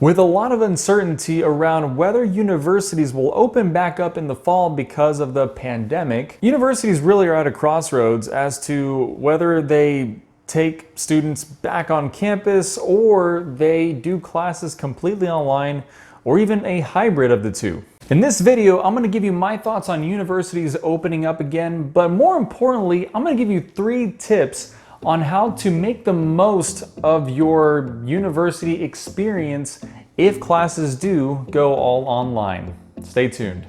With a lot of uncertainty around whether universities will open back up in the fall because of the pandemic, universities really are at a crossroads as to whether they take students back on campus or they do classes completely online or even a hybrid of the two. In this video, I'm going to give you my thoughts on universities opening up again, but more importantly, I'm going to give you 3 tips on how to make the most of your university experience if classes do go all online. Stay tuned.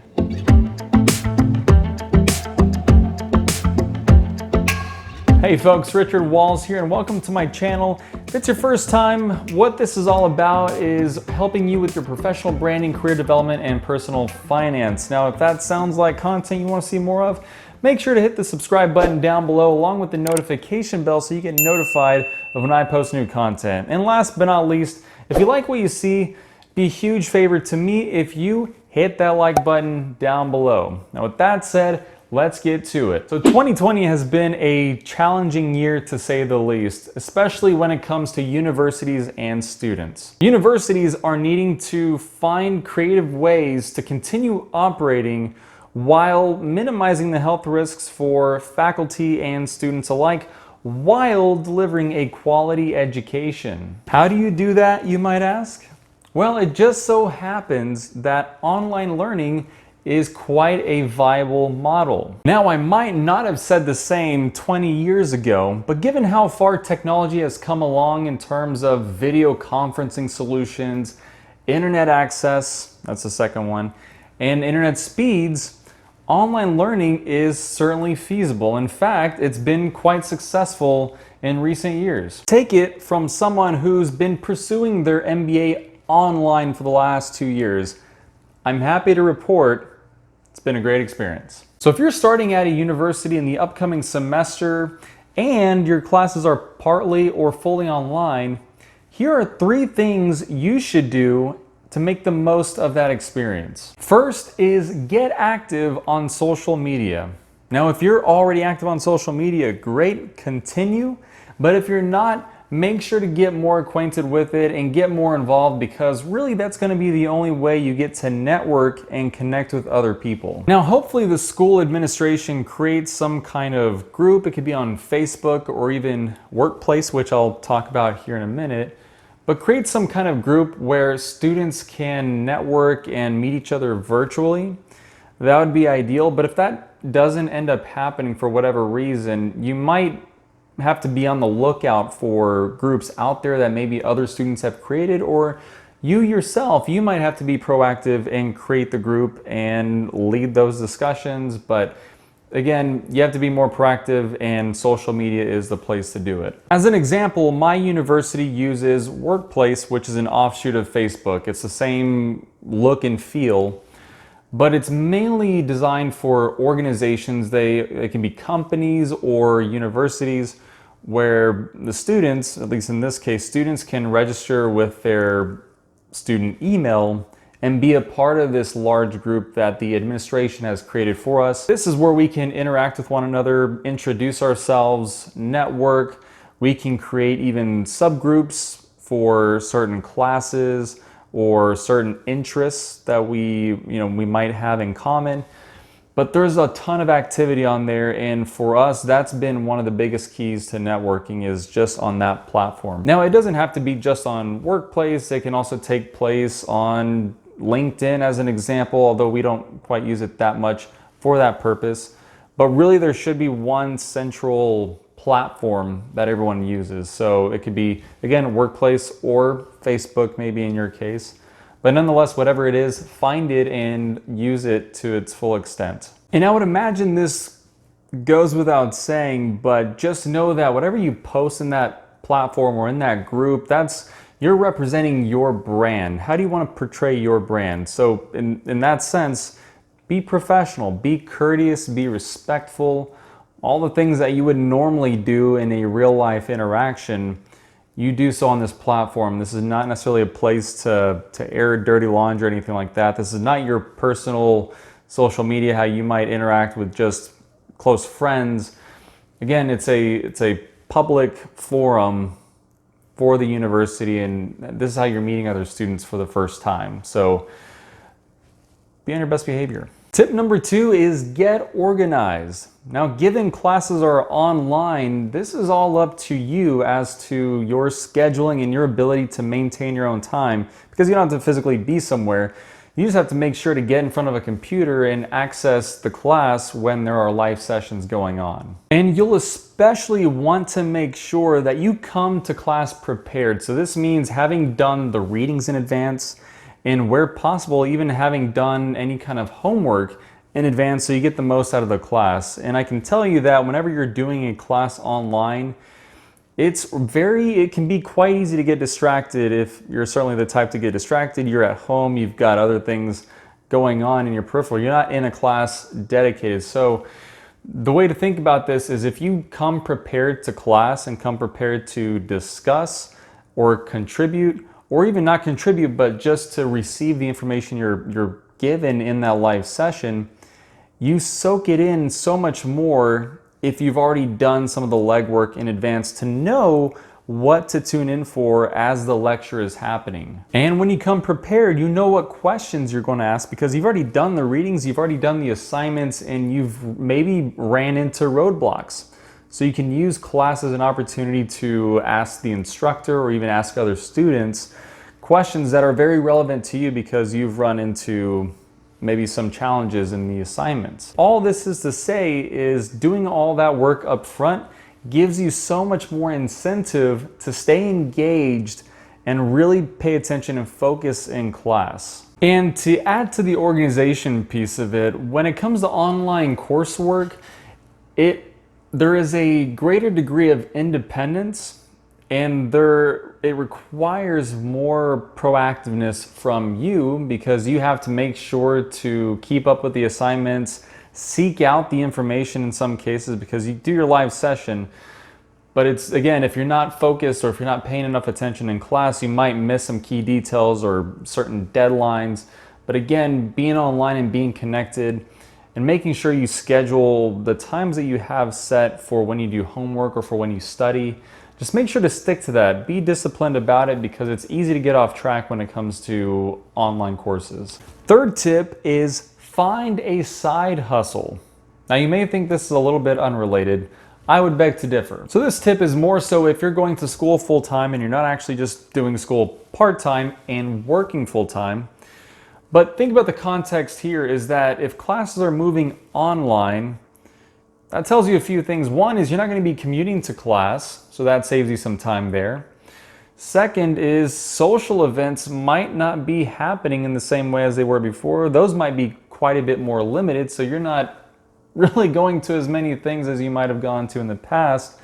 Hey folks, Richard Walls here and welcome to my channel. If it's your first time, what this is all about is helping you with your professional branding, career development, and personal finance. Now, if that sounds like content you want to see more of, make sure to hit the subscribe button down below along with the notification bell so you get notified of when I post new content. And last but not least, if you like what you see, be a huge favor to me if you hit that like button down below. Now with that said, let's get to it. So 2020 has been a challenging year to say the least, especially when it comes to universities and students. Universities are needing to find creative ways to continue operating while minimizing the health risks for faculty and students alike, while delivering a quality education. How do you do that, you might ask? Well, it just so happens that online learning is quite a viable model. Now, I might not have said the same 20 years ago, but given how far technology has come along in terms of video conferencing solutions, internet access, that's the second one, and internet speeds, online learning is certainly feasible. In fact, it's been quite successful in recent years. Take it from someone who's been pursuing their MBA online for the last 2 years. I'm happy to report it's been a great experience. So if you're starting at a university in the upcoming semester and your classes are partly or fully online, here are 3 things you should do to make the most of that experience. First is get active on social media. Now, if you're already active on social media, great, continue. But if you're not, make sure to get more acquainted with it and get more involved, because really that's going to be the only way you get to network and connect with other people. Now, hopefully the school administration creates some kind of group. It could be on Facebook or even Workplace, which I'll talk about here in a minute. But create some kind of group where students can network and meet each other virtually. That would be ideal. But if that doesn't end up happening for whatever reason, you might have to be on the lookout for groups out there that maybe other students have created, or you yourself, you might have to be proactive and create the group and lead those discussions. But again, you have to be more proactive, and social media is the place to do it. As an example, my university uses Workplace, which is an offshoot of Facebook. It's the same look and feel, but it's mainly designed for organizations. They can be companies or universities where the students, at least in this case, students can register with their student email and be a part of this large group that the administration has created for us. This is where we can interact with one another, introduce ourselves, network. We can create even subgroups for certain classes or certain interests that we might have in common. But there's a ton of activity on there, and for us, that's been one of the biggest keys to networking, is just on that platform. Now, it doesn't have to be just on Workplace. It can also take place on LinkedIn as an example, although we don't quite use it that much for that purpose. But really there should be one central platform that everyone uses. So it could be, again, Workplace or Facebook maybe in your case. But nonetheless, whatever it is, find it and use it to its full extent. And I would imagine this goes without saying, but just know that whatever you post in that platform or in that group, you're representing your brand. How do you want to portray your brand? So in that sense, be professional, be courteous, be respectful. All the things that you would normally do in a real life interaction, you do so on this platform. This is not necessarily a place to air dirty laundry or anything like that. This is not your personal social media, how you might interact with just close friends. Again, it's a public forum for the university, and this is how you're meeting other students for the first time. So be on your best behavior. Tip number 2 is get organized. Now, given classes are online, this is all up to you as to your scheduling and your ability to maintain your own time, because you don't have to physically be somewhere. You just have to make sure to get in front of a computer and access the class when there are live sessions going on. And you'll especially want to make sure that you come to class prepared. So this means having done the readings in advance, and where possible, even having done any kind of homework in advance so you get the most out of the class. And I can tell you that whenever you're doing a class online, it can be quite easy to get distracted. If you're certainly the type to get distracted, you're at home, you've got other things going on in your peripheral, you're not in a class dedicated. So the way to think about this is if you come prepared to class and come prepared to discuss or contribute, or even not contribute, but just to receive the information you're given in that live session, you soak it in so much more if you've already done some of the legwork in advance to know what to tune in for as the lecture is happening. And when you come prepared, you know what questions you're going to ask because you've already done the readings, you've already done the assignments, and you've maybe ran into roadblocks. So you can use class as an opportunity to ask the instructor or even ask other students questions that are very relevant to you because you've run into maybe some challenges in the assignments. All this is to say is doing all that work up front gives you so much more incentive to stay engaged and really pay attention and focus in class. And to add to the organization piece of it, when it comes to online coursework, there is a greater degree of independence, and it requires more proactiveness from you because you have to make sure to keep up with the assignments, seek out the information in some cases because you do your live session. But it's, again, if you're not focused or if you're not paying enough attention in class, you might miss some key details or certain deadlines. But again, being online and being connected and making sure you schedule the times that you have set for when you do homework or for when you study, just make sure to stick to that. Be disciplined about it because it's easy to get off track when it comes to online courses. Third tip is find a side hustle. Now you may think this is a little bit unrelated. I would beg to differ. So this tip is more so if you're going to school full-time and you're not actually just doing school part-time and working full-time. But think about the context here is that if classes are moving online, that tells you a few things. One is you're not going to be commuting to class, so that saves you some time there. Second is social events might not be happening in the same way as they were before. Those might be quite a bit more limited, so you're not really going to as many things as you might have gone to in the past.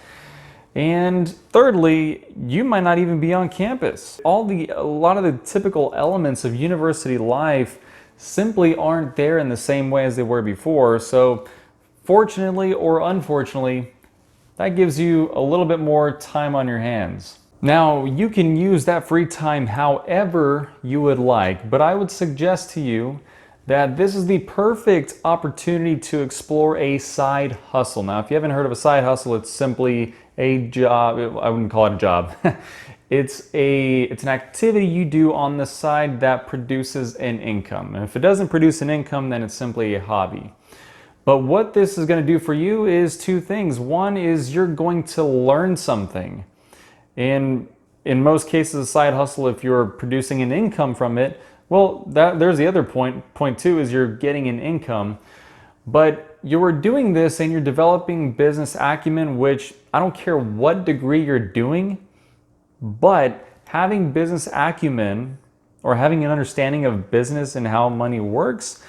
And thirdly, you might not even be on campus. A lot of the typical elements of university life simply aren't there in the same way as they were before. So fortunately or unfortunately, that gives you a little bit more time on your hands. Now, you can use that free time however you would like, but I would suggest to you that this is the perfect opportunity to explore a side hustle. Now, if you haven't heard of a side hustle, it's simply a job. I wouldn't call it a job. It's an activity you do on the side that produces an income. And if it doesn't produce an income, then it's simply a hobby. But what this is going to do for you is two things. One is you're going to learn something. And in most cases, a side hustle, if you're producing an income from it, well, there's the other point. Point two is you're getting an income. But you're doing this and you're developing business acumen, which I don't care what degree you're doing, but having business acumen or having an understanding of business and how money works,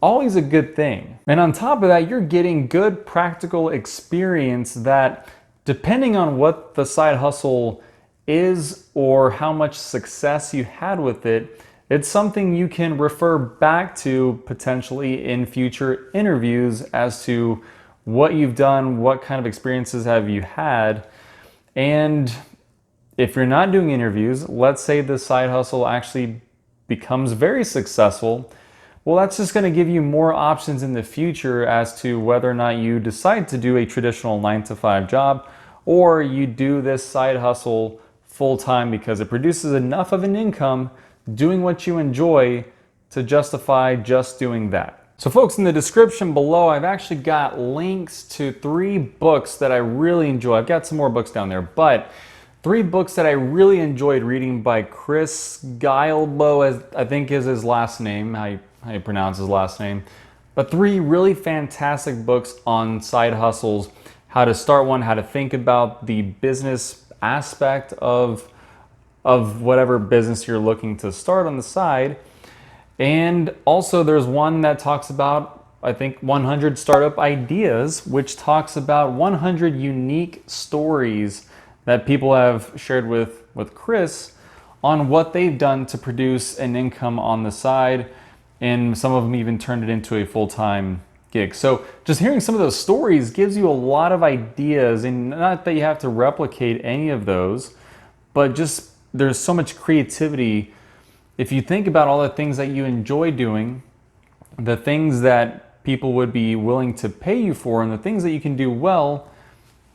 always a good thing. And on top of that, you're getting good practical experience that, depending on what the side hustle is or how much success you had with it, it's something you can refer back to potentially in future interviews as to what you've done, what kind of experiences have you had. And if you're not doing interviews, let's say the side hustle actually becomes very successful, well, that's just going to give you more options in the future as to whether or not you decide to do a traditional 9-to-5 job or you do this side hustle full-time because it produces enough of an income doing what you enjoy to justify just doing that. So folks, in the description below, I've actually got links to 3 books that I really enjoy. I've got some more books down there, but 3 books that I really enjoyed reading by Chris Guillebeau, as I think is his last name, how you pronounce his last name. But 3 really fantastic books on side hustles, how to start one, how to think about the business aspect of whatever business you're looking to start on the side. And also there's one that talks about, I think, 100 startup ideas, which talks about 100 unique stories that people have shared with Chris on what they've done to produce an income on the side. And some of them even turned it into a full-time gig. So just hearing some of those stories gives you a lot of ideas, and not that you have to replicate any of those, but just there's so much creativity. If you think about all the things that you enjoy doing, the things that people would be willing to pay you for, and the things that you can do well,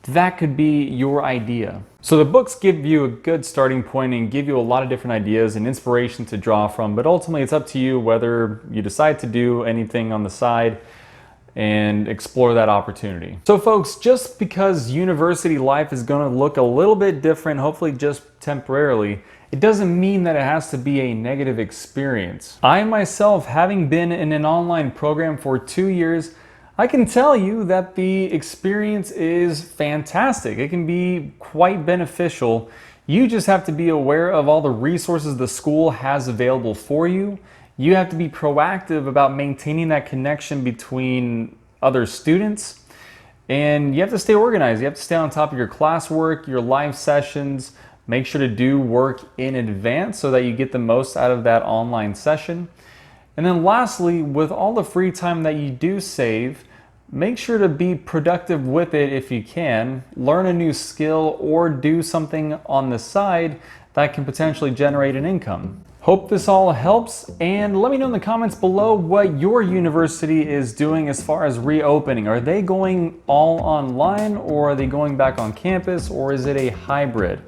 that could be your idea. So the books give you a good starting point and give you a lot of different ideas and inspiration to draw from, but ultimately it's up to you whether you decide to do anything on the side and explore that opportunity. So folks, just because university life is going to look a little bit different, hopefully just temporarily, it doesn't mean that it has to be a negative experience. I myself, having been in an online program for 2 years, I can tell you that the experience is fantastic. It can be quite beneficial. You just have to be aware of all the resources the school has available for you. You have to be proactive about maintaining that connection between other students. And you have to stay organized. You have to stay on top of your classwork, your live sessions. Make sure to do work in advance so that you get the most out of that online session. And then lastly, with all the free time that you do save, make sure to be productive with it if you can. Learn a new skill or do something on the side that can potentially generate an income. Hope this all helps, and let me know in the comments below what your university is doing as far as reopening. Are they going all online, or are they going back on campus, or is it a hybrid?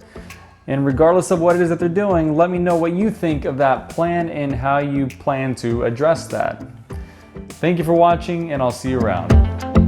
And regardless of what it is that they're doing, let me know what you think of that plan and how you plan to address that. Thank you for watching, and I'll see you around.